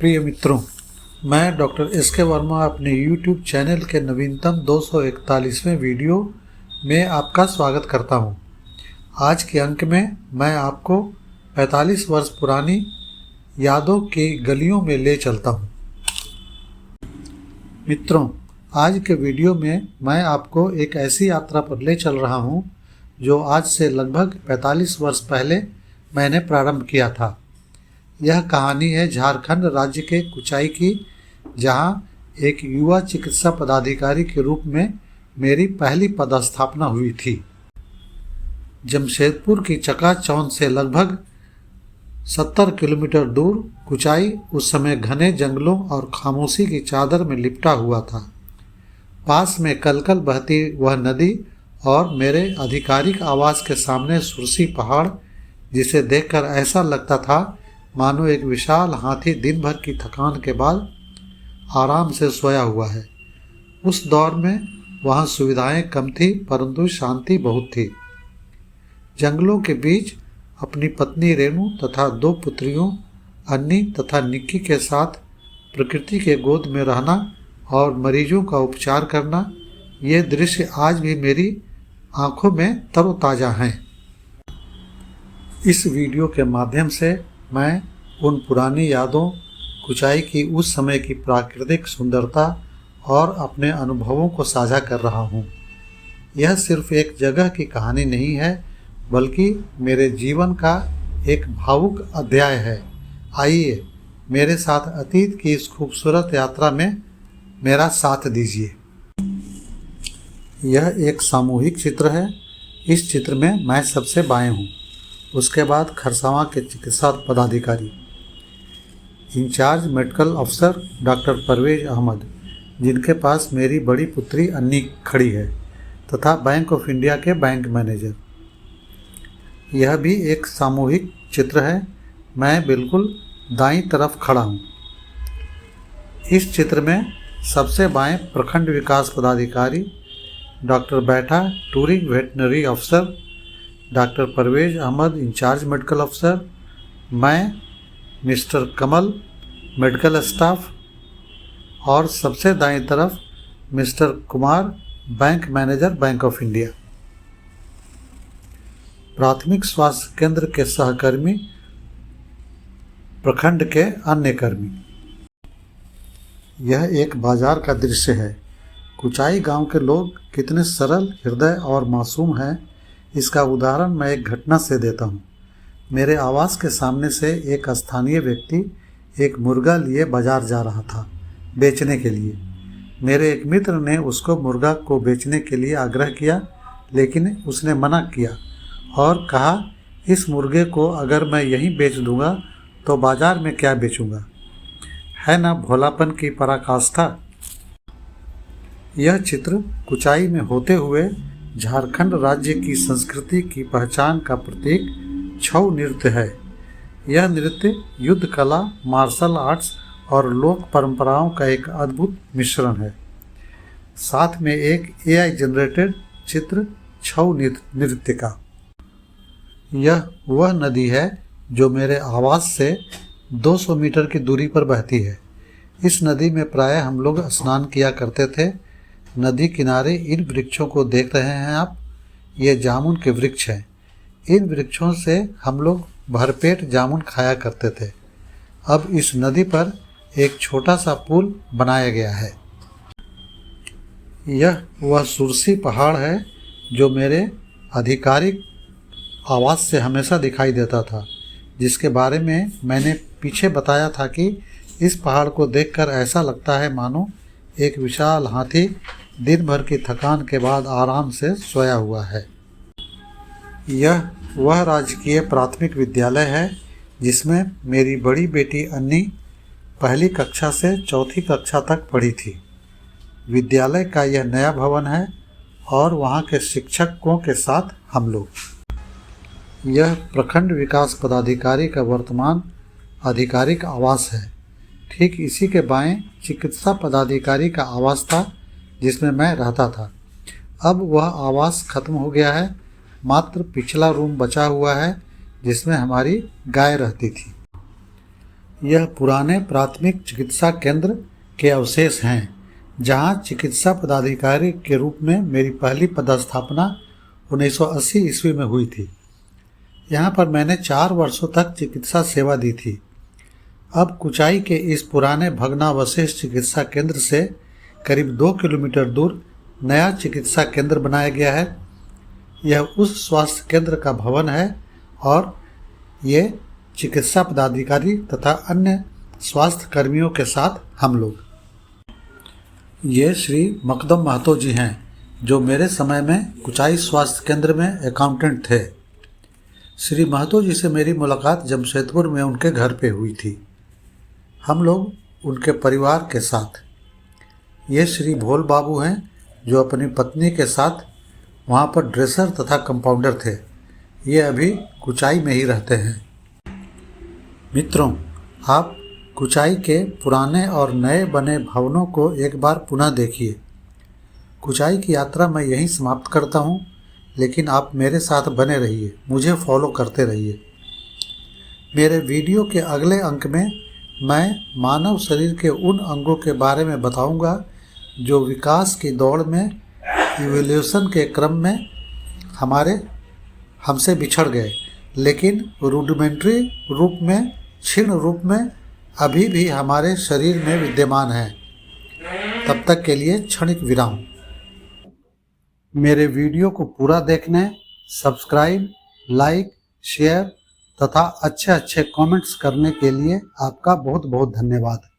प्रिय मित्रों, मैं डॉक्टर एस.के. वर्मा अपने YouTube चैनल के नवीनतम 241वें वीडियो में आपका स्वागत करता हूं। आज के अंक में मैं आपको 45 वर्ष पुरानी यादों की गलियों में ले चलता हूं। मित्रों, आज के वीडियो में मैं आपको एक ऐसी यात्रा पर ले चल रहा हूं जो आज से लगभग 45 वर्ष पहले मैंने प्रारंभ किया था। यह कहानी है झारखंड राज्य के कुचाई की, जहां एक युवा चिकित्सा पदाधिकारी के रूप में मेरी पहली पदस्थापना हुई थी। जमशेदपुर की चकाचौंध से लगभग 70 किलोमीटर दूर कुचाई उस समय घने जंगलों और खामोशी की चादर में लिपटा हुआ था। पास में कलकल बहती वह नदी और मेरे आधिकारिक आवास के सामने सुरसी पहाड़, जिसे देखकर ऐसा लगता था मानो एक विशाल हाथी दिन भर की थकान के बाद आराम से सोया हुआ है। उस दौर में वहाँ सुविधाएं कम थी, परंतु शांति बहुत थी। जंगलों के बीच अपनी पत्नी रेणु तथा 2 पुत्रियों अन्नी तथा निक्की के साथ प्रकृति के गोद में रहना और मरीजों का उपचार करना, ये दृश्य आज भी मेरी आंखों में तरोताज़ा हैं। इस वीडियो के माध्यम से मैं उन पुरानी यादों, कुचाई की उस समय की प्राकृतिक सुंदरता और अपने अनुभवों को साझा कर रहा हूँ। यह सिर्फ एक जगह की कहानी नहीं है, बल्कि मेरे जीवन का एक भावुक अध्याय है। आइए मेरे साथ अतीत की इस खूबसूरत यात्रा में मेरा साथ दीजिए। यह एक सामूहिक चित्र है। इस चित्र में मैं सबसे बाएं हूँ। उसके बाद खरसावां के चिकित्सा पदाधिकारी, इंचार्ज मेडिकल अफसर डॉक्टर परवेज अहमद, जिनके पास मेरी बड़ी पुत्री अन्नी खड़ी है, तथा बैंक ऑफ इंडिया के बैंक मैनेजर। यह भी एक सामूहिक चित्र है। मैं बिल्कुल दाईं तरफ खड़ा हूँ। इस चित्र में सबसे बाएं प्रखंड विकास पदाधिकारी डॉक्टर बैठा, टूरिंग वेटनरी अफसर doctor Parvez Ahmad, in charge medical अफसर, मैं मिस्टर कमल, मेडिकल स्टाफ, और सबसे दाईं तरफ mister Kumar, bank manager, bank of India. प्राथमिक स्वास्थ्य केंद्र के सहकर्मी, प्रखंड के अन्य कर्मी। यह एक बाजार का दृश्य है। कुचाई गांव के लोग कितने सरल हृदय और मासूम हैं, इसका उदाहरण मैं एक घटना से देता हूँ। मेरे आवास के सामने से एक स्थानीय व्यक्ति एक मुर्गा लिए बाजार जा रहा था बेचने के लिए। मेरे एक मित्र ने उसको मुर्गा को बेचने के लिए आग्रह किया, लेकिन उसने मना किया और कहा, इस मुर्गे को अगर मैं यहीं बेच दूंगा तो बाजार में क्या बेचूंगा। है ना भोलापन की पराकाष्ठा। यह चित्र कुचाई में होते हुए झारखंड राज्य की संस्कृति की पहचान का प्रतीक छऊ नृत्य है। यह नृत्य युद्ध कला, मार्शल आर्ट्स और लोक परंपराओं का एक अद्भुत मिश्रण है। साथ में एक AI जनरेटेड चित्र छऊ नृत्य का। यह वह नदी है जो मेरे आवास से 200 मीटर की दूरी पर बहती है। इस नदी में प्रायः हम लोग स्नान किया करते थे। नदी किनारे इन वृक्षों को देख रहे हैं आप, ये जामुन के वृक्ष हैं। इन वृक्षों से हम लोग भरपेट जामुन खाया करते थे। अब इस नदी पर एक छोटा सा पुल बनाया गया है। यह वह सुरसी पहाड़ है जो मेरे आधिकारिक आवास से हमेशा दिखाई देता था, जिसके बारे में मैंने पीछे बताया था कि इस पहाड़ को देखकर ऐसा लगता है मानो एक विशाल हाथी दिन भर की थकान के बाद आराम से सोया हुआ है। यह वह राजकीय प्राथमिक विद्यालय है जिसमें मेरी बड़ी बेटी अन्नी पहली कक्षा से चौथी कक्षा तक पढ़ी थी। विद्यालय का यह नया भवन है और वहाँ के शिक्षकों के साथ हम लोग। यह प्रखंड विकास पदाधिकारी का वर्तमान आधिकारिक आवास है। ठीक इसी के बाएं चिकित्सा पदाधिकारी का आवास था जिसमें मैं रहता था। अब वह आवास खत्म हो गया है, मात्र पिछला रूम बचा हुआ है जिसमें हमारी गाय रहती थी। यह पुराने प्राथमिक चिकित्सा केंद्र के अवशेष हैं, जहां चिकित्सा पदाधिकारी के रूप में मेरी पहली पदस्थापना 1980 ईस्वी में हुई थी। यहाँ पर मैंने 4 वर्षों तक चिकित्सा सेवा दी थी। अब कुचाई के इस पुराने भग्नावशेष चिकित्सा केंद्र से करीब 2 किलोमीटर दूर नया चिकित्सा केंद्र बनाया गया है। यह उस स्वास्थ्य केंद्र का भवन है और ये चिकित्सा पदाधिकारी तथा अन्य स्वास्थ्य कर्मियों के साथ हम लोग। ये श्री मकदम महतो जी हैं, जो मेरे समय में कुचाई स्वास्थ्य केंद्र में अकाउंटेंट थे। श्री महतो जी से मेरी मुलाकात जमशेदपुर में उनके घर पे हुई थी, हम लोग उनके परिवार के साथ। ये श्री भोल बाबू हैं, जो अपनी पत्नी के साथ वहाँ पर ड्रेसर तथा कंपाउंडर थे। ये अभी कुचाई में ही रहते हैं। मित्रों, आप कुचाई के पुराने और नए बने भवनों को एक बार पुनः देखिए। कुचाई की यात्रा मैं यहीं समाप्त करता हूँ, लेकिन आप मेरे साथ बने रहिए, मुझे फॉलो करते रहिए। मेरे वीडियो के अगले अंक में मैं मानव शरीर के उन अंगों के बारे में बताऊंगा जो विकास की दौड़ में, इवोल्यूशन के क्रम में हमसे बिछड़ गए, लेकिन रूडिमेंट्री रूप में, क्षीण रूप में अभी भी हमारे शरीर में विद्यमान है। तब तक के लिए क्षणिक विराम। मेरे वीडियो को पूरा देखने, सब्सक्राइब, लाइक, शेयर तथा अच्छे कमेंट्स करने के लिए आपका बहुत बहुत धन्यवाद।